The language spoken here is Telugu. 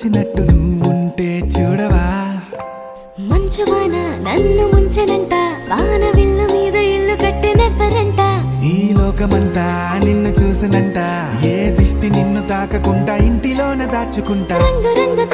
వచ్చినట్టు నువ్వుంటే చూడవా మంచువాన నన్ను ముంచెనంట వాన విల్లు మీద ఇల్లు కట్టినెవ్వరంట ఈ లోకమంతా నిన్ను చూసినంట ఏ దిష్టి నిన్ను తాకకుండా ఇంటిలోనే దాచుకుంటా రంగు రంగు